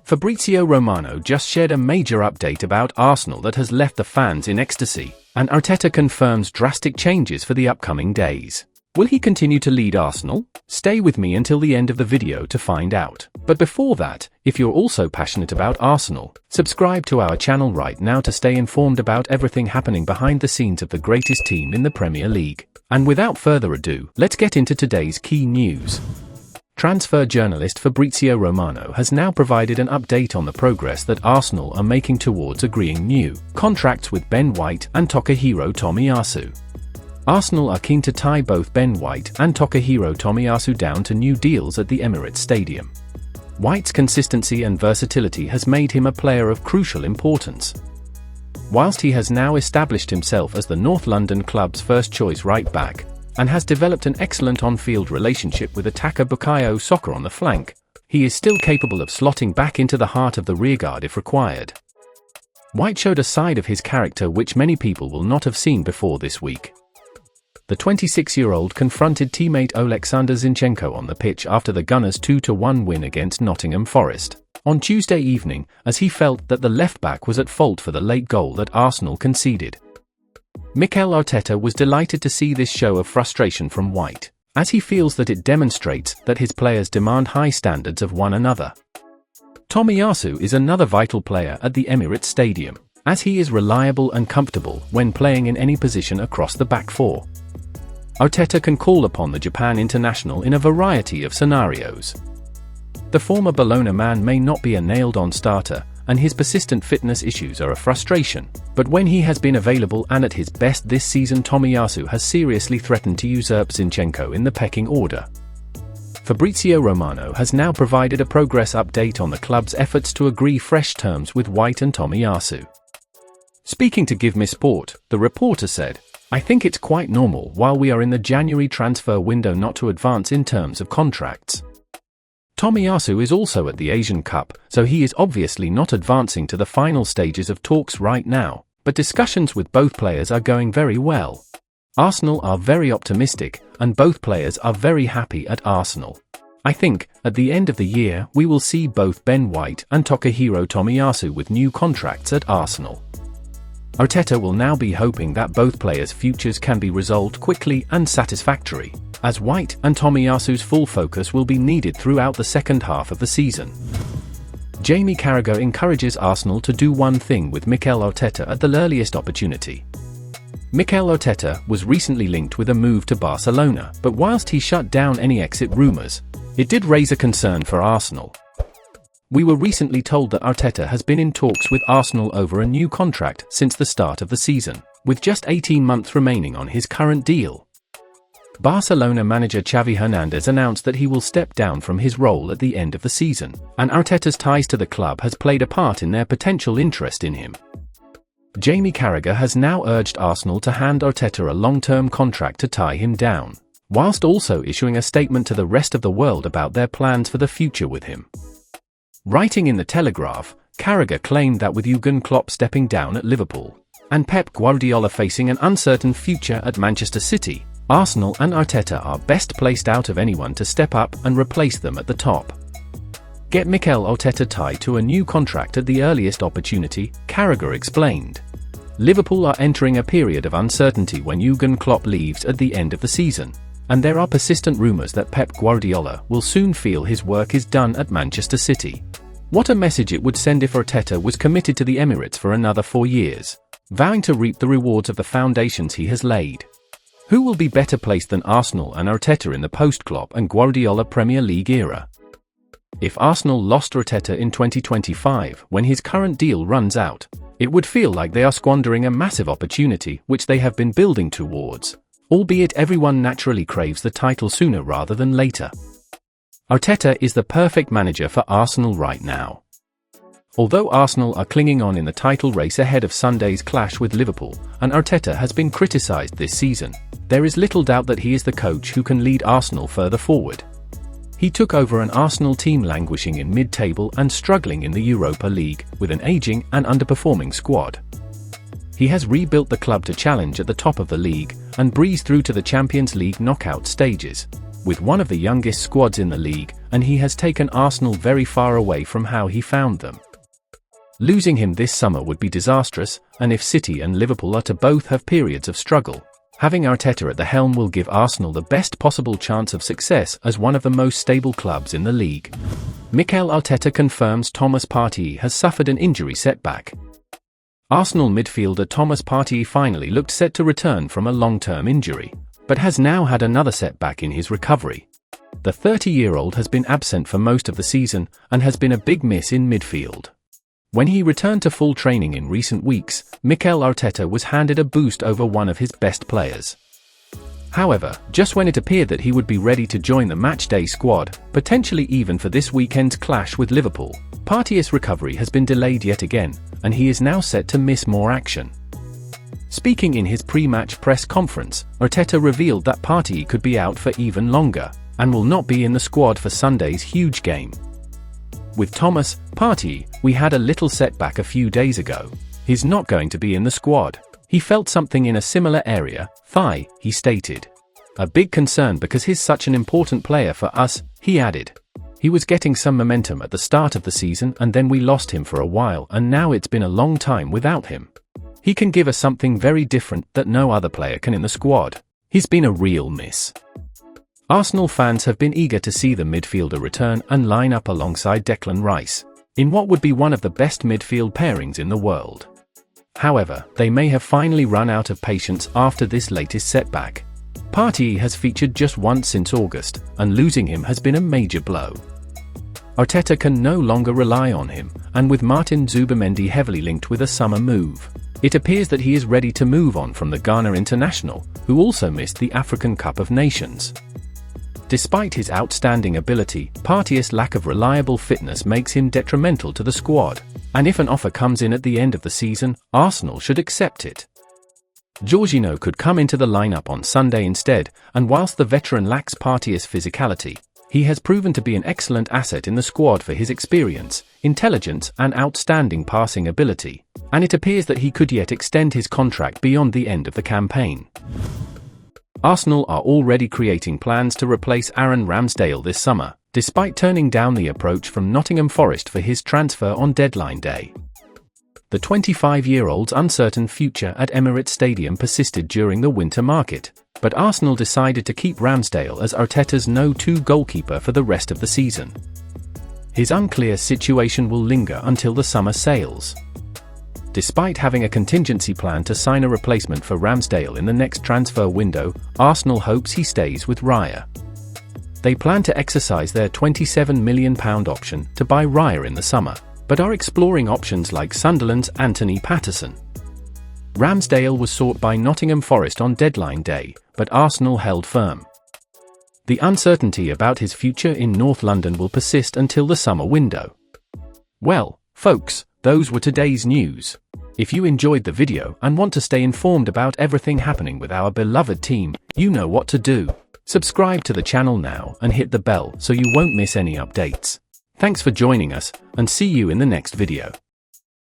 Fabrizio Romano just shared a major update about Arsenal that has left the fans in ecstasy, and Arteta confirms drastic changes for the upcoming days. Will he continue to lead Arsenal? Stay with me until the end of the video to find out. But before that, if you're also passionate about Arsenal, subscribe to our channel right now to stay informed about everything happening behind the scenes of the greatest team in the Premier League. And without further ado, let's get into today's key news. Transfer journalist Fabrizio Romano has now provided an update on the progress that Arsenal are making towards agreeing new contracts with Ben White and Takehiro Tomiyasu. Arsenal are keen to tie both Ben White and Takehiro Tomiyasu down to new deals at the Emirates Stadium. White's consistency and versatility has made him a player of crucial importance. Whilst he has now established himself as the North London club's first-choice right-back, and has developed an excellent on-field relationship with attacker Bukayo Saka on the flank, he is still capable of slotting back into the heart of the rearguard if required. White showed a side of his character which many people will not have seen before this week. The 26-year-old confronted teammate Oleksandr Zinchenko on the pitch after the Gunners' 2-1 win against Nottingham Forest on Tuesday evening, as he felt that the left-back was at fault for the late goal that Arsenal conceded. Mikel Arteta was delighted to see this show of frustration from White, as he feels that it demonstrates that his players demand high standards of one another. Tomiyasu is another vital player at the Emirates Stadium, as he is reliable and comfortable when playing in any position across the back four. Arteta can call upon the Japan international in a variety of scenarios. The former Bologna man may not be a nailed-on starter, and his persistent fitness issues are a frustration, but when he has been available and at his best this season, Tomiyasu has seriously threatened to usurp Zinchenko in the pecking order. Fabrizio Romano has now provided a progress update on the club's efforts to agree fresh terms with White and Tomiyasu. Speaking to Give Me Sport, the reporter said, "I think it's quite normal while we are in the January transfer window not to advance in terms of contracts. Tomiyasu is also at the Asian Cup, so he is obviously not advancing to the final stages of talks right now, but discussions with both players are going very well. Arsenal are very optimistic, and both players are very happy at Arsenal. I think, at the end of the year, we will see both Ben White and Takehiro Tomiyasu with new contracts at Arsenal." Arteta will now be hoping that both players' futures can be resolved quickly and satisfactorily, as White and Tomiyasu's full focus will be needed throughout the second half of the season. Jamie Carragher encourages Arsenal to do one thing with Mikel Arteta at the earliest opportunity. Mikel Arteta was recently linked with a move to Barcelona, but whilst he shut down any exit rumours, it did raise a concern for Arsenal. "We were recently told that Arteta has been in talks with Arsenal over a new contract since the start of the season, with just 18 months remaining on his current deal." Barcelona manager Xavi Hernandez announced that he will step down from his role at the end of the season, and Arteta's ties to the club has played a part in their potential interest in him. Jamie Carragher has now urged Arsenal to hand Arteta a long-term contract to tie him down, whilst also issuing a statement to the rest of the world about their plans for the future with him. Writing in The Telegraph, Carragher claimed that with Jurgen Klopp stepping down at Liverpool, and Pep Guardiola facing an uncertain future at Manchester City, Arsenal and Arteta are best placed out of anyone to step up and replace them at the top. "Get Mikel Arteta tied to a new contract at the earliest opportunity," Carragher explained. "Liverpool are entering a period of uncertainty when Jurgen Klopp leaves at the end of the season, and there are persistent rumours that Pep Guardiola will soon feel his work is done at Manchester City. What a message it would send if Arteta was committed to the Emirates for another 4 years, vowing to reap the rewards of the foundations he has laid. Who will be better placed than Arsenal and Arteta in the post-Klopp and Guardiola Premier League era? If Arsenal lost Arteta in 2025 when his current deal runs out, it would feel like they are squandering a massive opportunity which they have been building towards, albeit everyone naturally craves the title sooner rather than later. Arteta is the perfect manager for Arsenal right now. Although Arsenal are clinging on in the title race ahead of Sunday's clash with Liverpool, and Arteta has been criticised this season, there is little doubt that he is the coach who can lead Arsenal further forward. He took over an Arsenal team languishing in mid-table and struggling in the Europa League, with an ageing and underperforming squad. He has rebuilt the club to challenge at the top of the league and breeze through to the Champions League knockout stages, with one of the youngest squads in the league, and he has taken Arsenal very far away from how he found them. Losing him this summer would be disastrous, and if City and Liverpool are to both have periods of struggle, having Arteta at the helm will give Arsenal the best possible chance of success as one of the most stable clubs in the league. Mikel Arteta confirms Thomas Partey has suffered an injury setback. Arsenal midfielder Thomas Partey finally looked set to return from a long-term injury, but has now had another setback in his recovery. The 30-year-old has been absent for most of the season and has been a big miss in midfield. When he returned to full training in recent weeks, Mikel Arteta was handed a boost over one of his best players. However, just when it appeared that he would be ready to join the matchday squad, potentially even for this weekend's clash with Liverpool, Partey's recovery has been delayed yet again, and he is now set to miss more action. Speaking in his pre-match press conference, Arteta revealed that Partey could be out for even longer, and will not be in the squad for Sunday's huge game. With Thomas Partey, we had a little setback a few days ago. He's not going to be in the squad. He felt something in a similar area, thigh, he stated. A big concern because he's such an important player for us, he added. He was getting some momentum at the start of the season and then we lost him for a while and now it's been a long time without him. He can give us something very different that no other player can in the squad. He's been a real miss. Arsenal fans have been eager to see the midfielder return and line up alongside Declan Rice, in what would be one of the best midfield pairings in the world. However, they may have finally run out of patience after this latest setback. Partey has featured just once since August, and losing him has been a major blow. Arteta can no longer rely on him, and with Martin Zubimendi heavily linked with a summer move, it appears that he is ready to move on from the Ghana international, who also missed the African Cup of Nations. Despite his outstanding ability, Partey's lack of reliable fitness makes him detrimental to the squad, and if an offer comes in at the end of the season, Arsenal should accept it. Jorginho could come into the lineup on Sunday instead, and whilst the veteran lacks Partey's physicality, he has proven to be an excellent asset in the squad for his experience, intelligence and outstanding passing ability, and it appears that he could yet extend his contract beyond the end of the campaign. Arsenal are already creating plans to replace Aaron Ramsdale this summer, despite turning down the approach from Nottingham Forest for his transfer on deadline day. The 25-year-old's uncertain future at Emirates Stadium persisted during the winter market, but Arsenal decided to keep Ramsdale as Arteta's no-2 goalkeeper for the rest of the season. His unclear situation will linger until the summer sails. Despite having a contingency plan to sign a replacement for Ramsdale in the next transfer window, Arsenal hopes he stays with Raya. They plan to exercise their £27 million option to buy Raya in the summer, but are exploring options like Sunderland's Anthony Patterson. Ramsdale was sought by Nottingham Forest on deadline day, but Arsenal held firm. The uncertainty about his future in North London will persist until the summer window. Well, folks, those were today's news. If you enjoyed the video and want to stay informed about everything happening with our beloved team, you know what to do. Subscribe to the channel now and hit the bell so you won't miss any updates. Thanks for joining us, and see you in the next video.